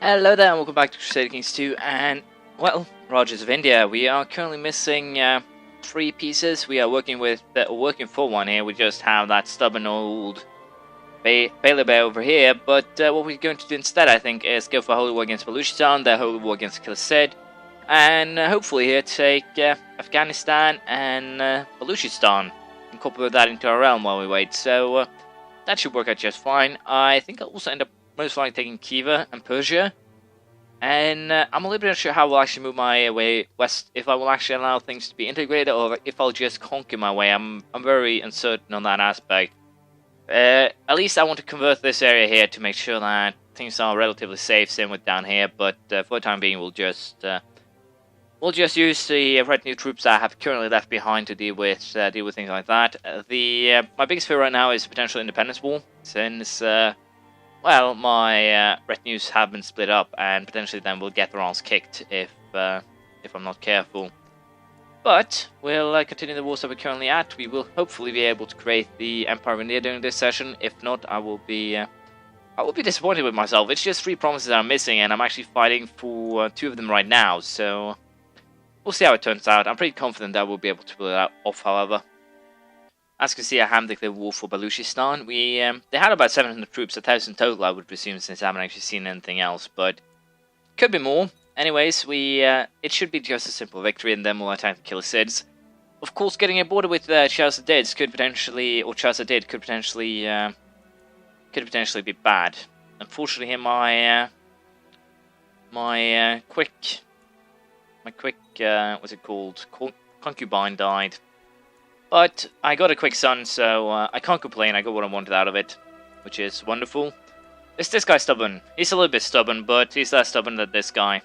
Hello there and welcome back to Crusader Kings 2 and, well, Rogers of India. We are currently missing 3 pieces. We are working for one here. We just have that stubborn old Bailey Bear over here, but what we're going to do instead, I think, is go for Holy War against Baluchistan, their Holy War against Kilicid, and hopefully here take Afghanistan and Baluchistan, incorporate that into our realm while we wait. So that should work out just fine. I think I'll also end up most likely taking Khiva and Persia, and I'm a little bit unsure how I'll actually move my way west, if I will actually allow things to be integrated or if I'll just conquer my way. I'm very uncertain on that aspect. At least I want to convert this area here to make sure that things are relatively safe, same with down here, but for the time being we'll just use the retinue troops that I have currently left behind to deal with things like that. My biggest fear right now is potential independence war, since well, my retinues have been split up, and potentially then we'll get their arms kicked if I'm not careful. But we'll continue the wars that we're currently at. We will hopefully be able to create the Empire of India during this session. If not, I will be disappointed with myself. It's just 3 provinces that I'm missing, and I'm actually fighting for 2 of them right now. So we'll see how it turns out. I'm pretty confident that we'll be able to pull it off, however. As you can see, I haven't declared war for Baluchistan. They had about 700 troops, 1,000 total, I would presume, since I haven't actually seen anything else, but could be more. Anyways, it should be just a simple victory, and then we'll attack the Kilicids. Of course, getting a border with Crusader could potentially, could potentially be bad. Unfortunately, here my quick, what's it called? Concubine died. But I got a quick son, so I can't complain. I got what I wanted out of it, which is wonderful. This guy's stubborn. He's a little bit stubborn, but he's less stubborn than this guy.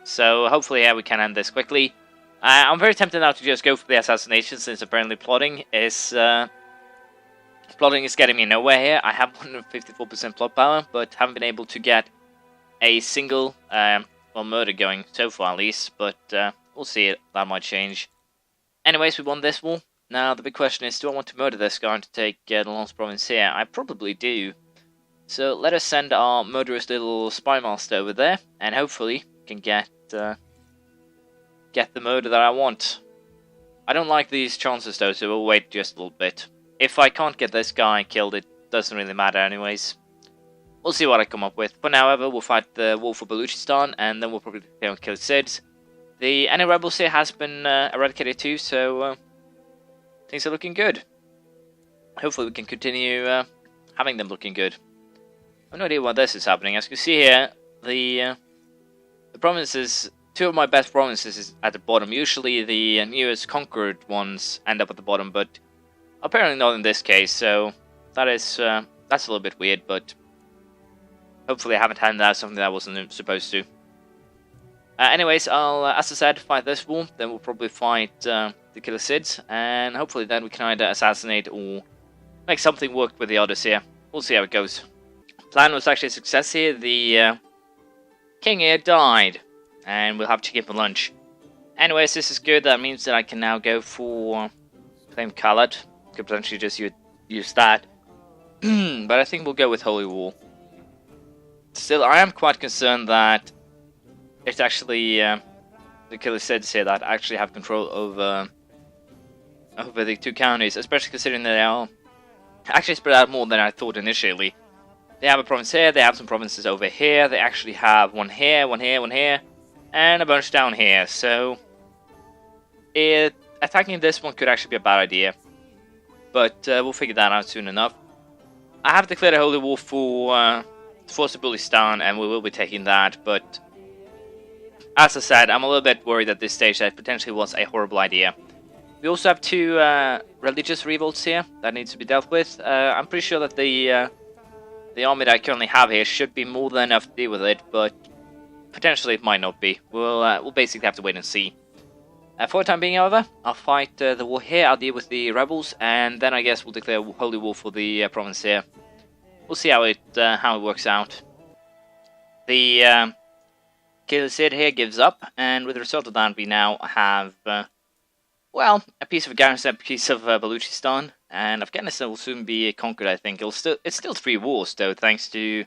So hopefully, yeah, we can end this quickly. I'm very tempted now to just go for the assassination, since apparently plotting is getting me nowhere here. I have 154% plot power, but haven't been able to get a single murder going so far, at least. But we'll see. That might change. Anyways, we won this war. Now, the big question is, do I want to murder this guy to take the last province here? I probably do. So, let us send our murderous little spy master over there, and hopefully can get the murder that I want. I don't like these chances, though, so we'll wait just a little bit. If I can't get this guy killed, it doesn't really matter anyways. We'll see what I come up with. For now, however, we'll fight the war for Baluchistan, and then we'll probably kill Kilicid. The any rebels here has been eradicated too, so things are looking good. Hopefully we can continue having them looking good. I have no idea why this is happening. As you can see here, the provinces, 2 of my best provinces is at the bottom. Usually the newest conquered ones end up at the bottom, but apparently not in this case, so that's a little bit weird, but hopefully I haven't handed out something that I wasn't supposed to. Anyways, I'll, as I said, fight this war, then we'll probably fight the Kilicids, and hopefully then we can either assassinate or make something work with the others here. We'll see how it goes. Plan was actually a success here. The king here died, and we'll have chicken for lunch. Anyways, this is good. That means that I can now go for claim Khalid. Could potentially just use that. But I think we'll go with Holy War. Still, I am quite concerned that it's actually the Kilicids here that actually have control over the 2 counties, especially considering that they are actually spread out more than I thought initially. They have a province here, they have some provinces over here, they actually have one here, one here, one here, and a bunch down here, so attacking this one could actually be a bad idea, but we'll figure that out soon enough. I have declared a holy war for Baluchistan, and we will be taking that, but as I said, I'm a little bit worried at this stage that it potentially was a horrible idea. We also have 2 religious revolts here that needs to be dealt with. I'm pretty sure that the army that I currently have here should be more than enough to deal with it, but potentially it might not be. We'll basically have to wait and see. For the time being, however, I'll fight the war here, I'll deal with the rebels, and then I guess we'll declare holy war for the province here. We'll see how it works out. The Kilicid here gives up, and with the result of that, we now have, well, a piece of Afghanistan, a piece of Baluchistan, and Afghanistan will soon be conquered, I think. It's still 3 wars, though, thanks to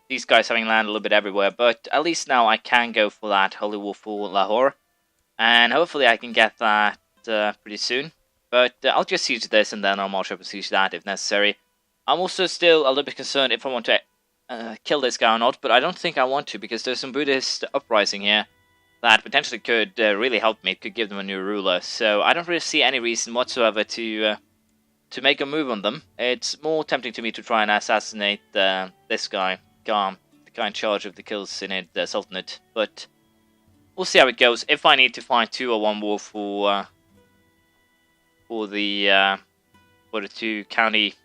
these guys having land a little bit everywhere, but at least now I can go for that Holy War for Lahore, and hopefully I can get that pretty soon. But I'll just siege this, and then I'll march up and siege that if necessary. I'm also still a little bit concerned if I want to kill this guy or not, but I don't think I want to, because there's some Buddhist uprising here that potentially could really help me. It could give them a new ruler, so I don't really see any reason whatsoever to make a move on them. It's more tempting to me to try and assassinate this guy, Garm, the guy in charge of the Kilicid Sultanate, but we'll see how it goes. If I need to fight 2 or 1 war for the 2 county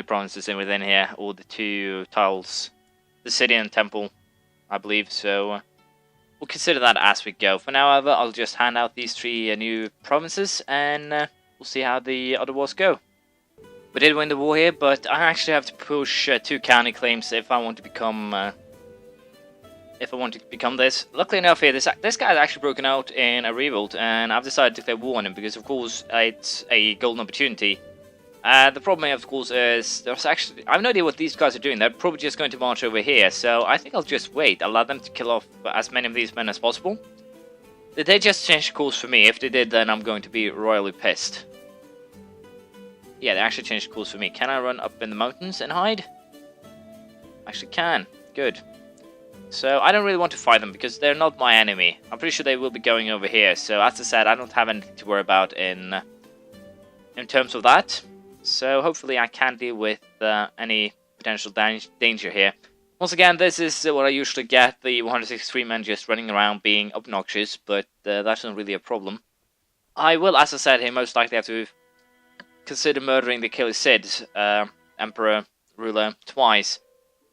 provinces within here, or the 2 tiles, the city and temple, I believe, so we'll consider that as we go. For now, however, I'll just hand out these 3 new provinces, and we'll see how the other wars go. We did win the war here, but I actually have to push 2 county claims if I want to become this. Luckily enough here, this guy has actually broken out in a revolt, and I've decided to declare war on him because, of course, it's a golden opportunity. The problem here, of course, is I have no idea what these guys are doing. They're probably just going to march over here, so I think I'll just wait, allow them to kill off as many of these men as possible. Did they just change course for me? If they did, then I'm going to be royally pissed. Yeah, they actually changed course for me. Can I run up in the mountains and hide? Actually can. Good. So I don't really want to fight them because they're not my enemy. I'm pretty sure they will be going over here. So as I said, I don't have anything to worry about in terms of that. So hopefully I can deal with any potential danger here. Once again, this is what I usually get. The 163 men just running around being obnoxious, but that's not really a problem. I will, as I said here, most likely have to consider murdering the Kilicid Emperor ruler twice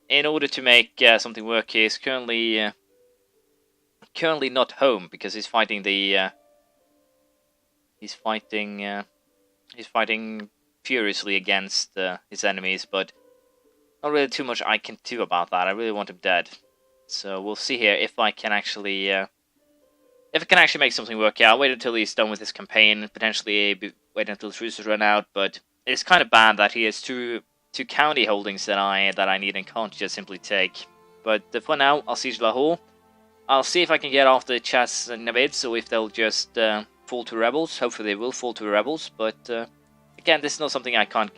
in order to make something work. He is currently not home because he's fighting the he's fighting furiously against his enemies, but not really too much I can do about that. I really want him dead, so we'll see here if I can actually make something work. Yeah, I'll wait until he's done with his campaign, potentially wait until the truces run out, but it's kind of bad that he has two county holdings that I need and can't just simply take. But for now, I'll siege Lahore. I'll see if I can get after Chas and Navid, so if they'll just fall to rebels. Hopefully they will fall to rebels, but again, this is not something I can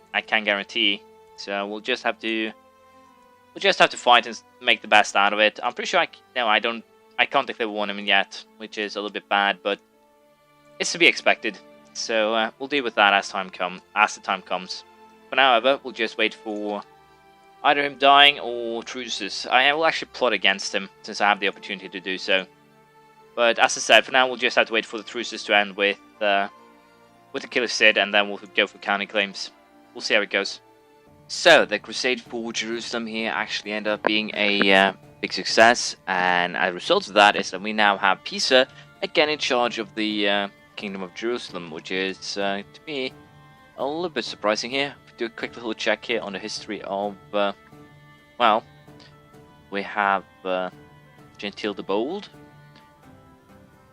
guarantee. So we'll just have to fight and make the best out of it. I'm pretty sure I can't declare war on him yet, which is a little bit bad, but it's to be expected. So we'll deal with that as the time comes. For now, however, we'll just wait for either him dying or truces. I will actually plot against him since I have the opportunity to do so. But as I said, for now we'll just have to wait for the truces to end with the Kilicid, and then we'll go for county claims. We'll see how it goes. So the crusade for Jerusalem here actually ended up being a big success, and as a result of that is that we now have Pisa again in charge of the Kingdom of Jerusalem, which is to me a little bit surprising here. Do a quick little check here on the history of well, we have Gentile the Bold.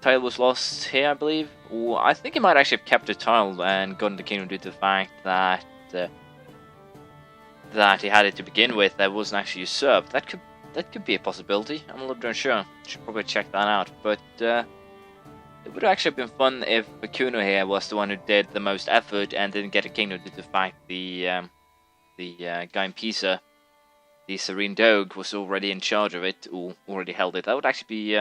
Title was lost here, I believe, or I think he might actually have kept the title and gotten the kingdom due to the fact that that he had it to begin with that wasn't actually usurped. That could be a possibility. I'm a little bit unsure. Should probably check that out. But it would have actually been fun if Kuno here was the one who did the most effort and didn't get a kingdom due to the fact the guy in Pisa, the Serene Doge, was already in charge of it or already held it. That would actually be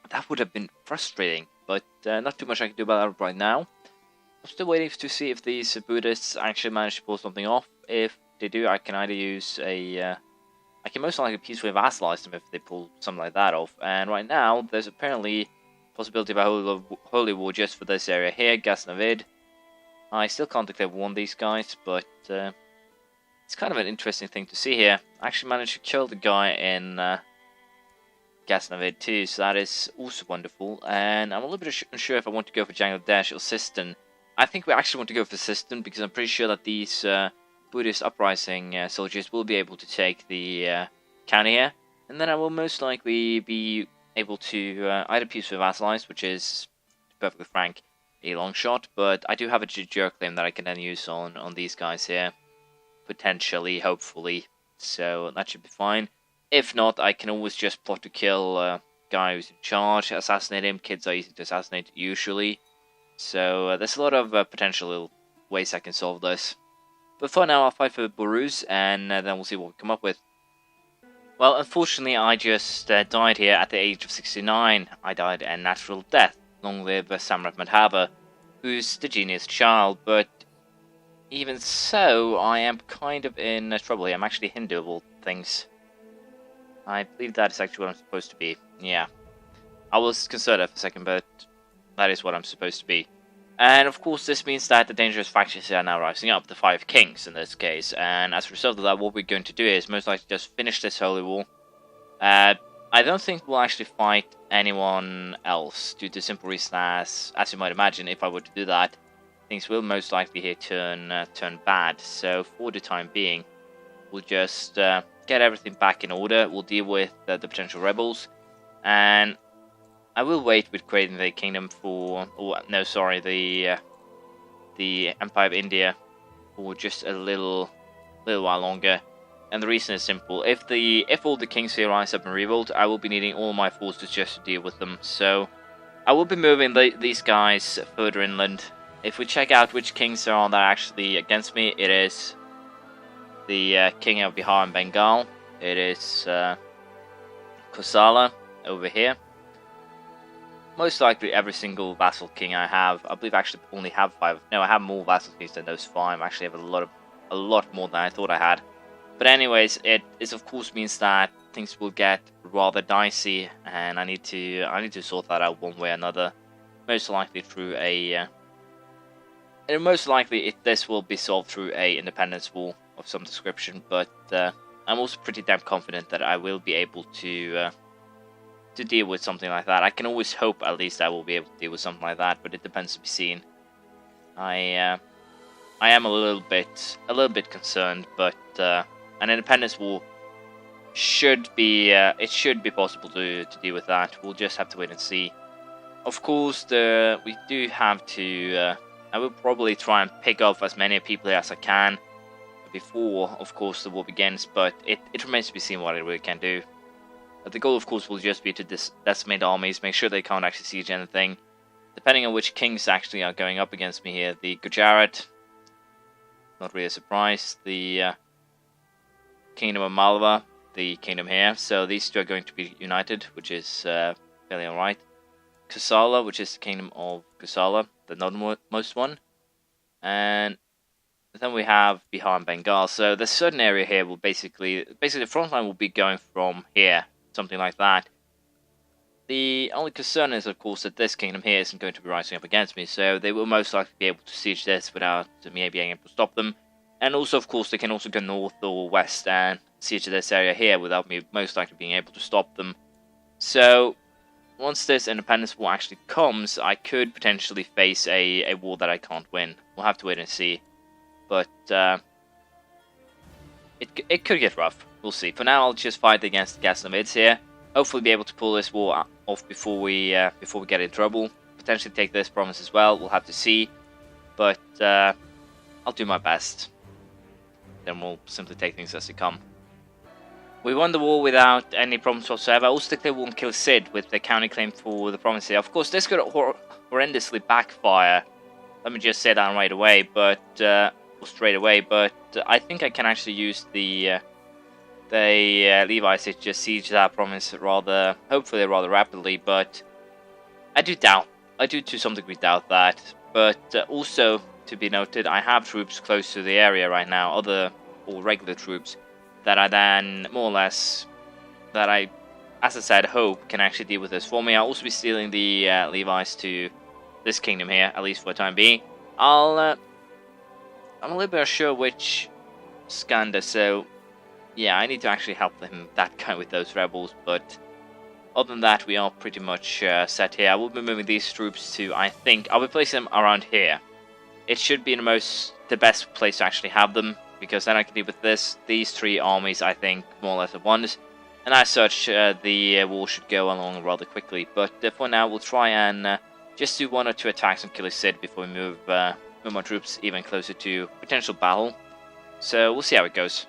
that would have been frustrating, but not too much I can do about that right now. I'm still waiting to see if these Buddhists actually manage to pull something off. If they do, I can either use I can most likely peacefully vassalize them if they pull something like that off. And right now, there's apparently possibility of a holy war just for this area here, Ghaznavid. I still can't declare war on these guys, but it's kind of an interesting thing to see here. I actually managed to kill the guy in Ghaznavid too, so that is also wonderful. And I'm a little bit unsure if I want to go for Bangladesh or Sistan. I think we actually want to go for Sistan because I'm pretty sure that these Buddhist uprising soldiers will be able to take the county here, and then I will most likely be able to either peacefully vassalize, which is, to be perfectly frank, a long shot, but I do have a jur claim that I can then use on these guys here, potentially, hopefully. so that should be fine. If not, I can always just plot to kill guy who's in charge, assassinate him. Kids are easy to assassinate usually, so there's a lot of potential ways I can solve this. But for now, I'll fight for Buruz, and then we'll see what we come up with. Well, unfortunately, I just died here at the age of 69. I died a natural death. Long live Samrat Madhava, who's the genius child, but even so, I am kind of in trouble here. I'm actually Hindu of all things. I believe that is actually what I'm supposed to be. Yeah. I was Crusader for a second, but that is what I'm supposed to be. And of course, this means that the dangerous factions are now rising up, the 5 kings in this case. And as a result of that, what we're going to do is most likely just finish this holy war. I don't think we'll actually fight anyone else, due to the simple reason as you might imagine, if I were to do that, things will most likely here turn bad. So for the time being, we'll just get everything back in order. We'll deal with the potential rebels, and I will wait with creating the kingdom for, the Empire of India for just a little while longer. And the reason is simple: if all the kings here rise up and revolt, I will be needing all my forces just to deal with them. So I will be moving these guys further inland. If we check out which kings there are that are actually against me, it is the king of Bihar and Bengal. It is Kosala over here. Most likely every single vassal king I have. I believe I actually only have 5. No, I have more vassal kings than those 5. I actually have a lot more than I thought I had. But anyways, it of course means that things will get rather dicey, and I need to sort that out one way or another. Most likely through this will be solved through a independence war of some description. But I'm also pretty damn confident that I will be able to deal with something like that. I can always hope at least I will be able to deal with something like that, but it depends to be seen. I am a little bit concerned, but an independence war should be possible to deal with that. We'll just have to wait and see. Of course, we do have to. I will probably try and pick off as many people as I can before, of course, the war begins. But it remains to be seen what I really can do. But the goal, of course, will just be to decimate armies, make sure they can't actually siege anything. Depending on which kings actually are going up against me here, the Gujarat, not really a surprise, the Kingdom of Malwa, the kingdom here. So these two are going to be united, which is fairly alright. Kosala, which is the kingdom of Kosala, the northernmost one. And then we have Bihar and Bengal. So the certain area here will basically the front line will be going from here, something like that. The only concern is, of course, that this kingdom here isn't going to be rising up against me, so they will most likely be able to siege this without me being able to stop them. And also, of course, they can also go north or west and siege this area here without me most likely being able to stop them. So once this independence war actually comes, I could potentially face a war that I can't win. We'll have to wait and see. But it could get rough. We'll see. For now, I'll just fight against the Ghaznamids here. Hopefully, be able to pull this war off before we get in trouble. Potentially take this province as well. We'll have to see. But I'll do my best. Then we'll simply take things as they come. We won the war without any problems whatsoever. Also declared war on Kilicid with the county claim for the province here. Of course, this could horrendously backfire. Let me just say that right away, but straight away. But I think I can actually use the Levites to just siege that province hopefully rather rapidly. But I do to some degree doubt that. But also to be noted, I have troops close to the area right now, regular troops, that I then, more or less, that I, as I said, hope can actually deal with this for me. I'll also be stealing the Levites to this kingdom here, at least for the time being. I'm a little bit unsure which Skanda, so yeah, I need to actually help that guy with those rebels, but other than that, we are pretty much set here. I will be moving these troops to, I think, I'll be placing them around here. It should be the best place to actually have them, because then I can deal with these 3 armies, I think, more or less at once. And as such, the war should go along rather quickly. But for now, we'll try and just do 1 or 2 attacks on Kilicid before we move my troops even closer to potential battle. So we'll see how it goes.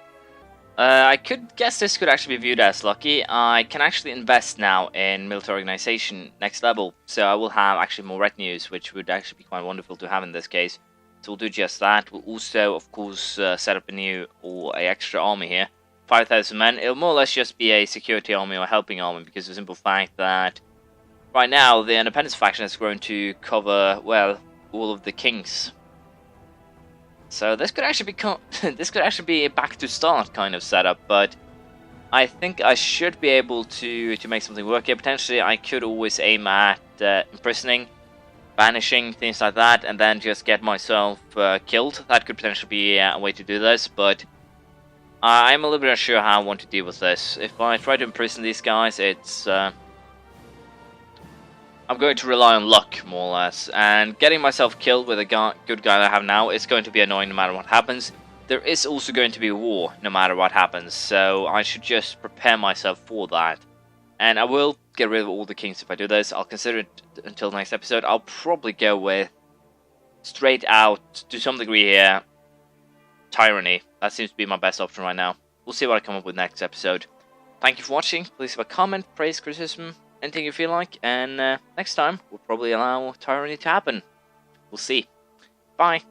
I could guess this could actually be viewed as lucky. I can actually invest now in military organization next level, so I will have actually more retinues, which would actually be quite wonderful to have in this case. So we'll do just that. We'll also, of course, set up a new or a extra army here, 5,000 men. It'll more or less just be a security army or a helping army, because of the simple fact that right now the independence faction has grown to cover, well, all of the kings. So this could actually be this could actually be a back to start kind of setup, but I think I should be able to make something work here. Potentially, I could always aim at imprisoning, banishing, things like that, and then just get myself killed. That could potentially be a way to do this, but I'm a little bit unsure how I want to deal with this. If I try to imprison these guys, it's I'm going to rely on luck, more or less, and getting myself killed with a good guy that I have now is going to be annoying no matter what happens. There is also going to be war no matter what happens, so I should just prepare myself for that. And I will get rid of all the kings if I do this. I'll consider it until the next episode. I'll probably go with, straight out, to some degree here, tyranny. That seems to be my best option right now. We'll see what I come up with next episode. Thank you for watching. Please leave a comment, praise, criticism, anything you feel like, and next time we'll probably allow tyranny to happen. We'll see. Bye.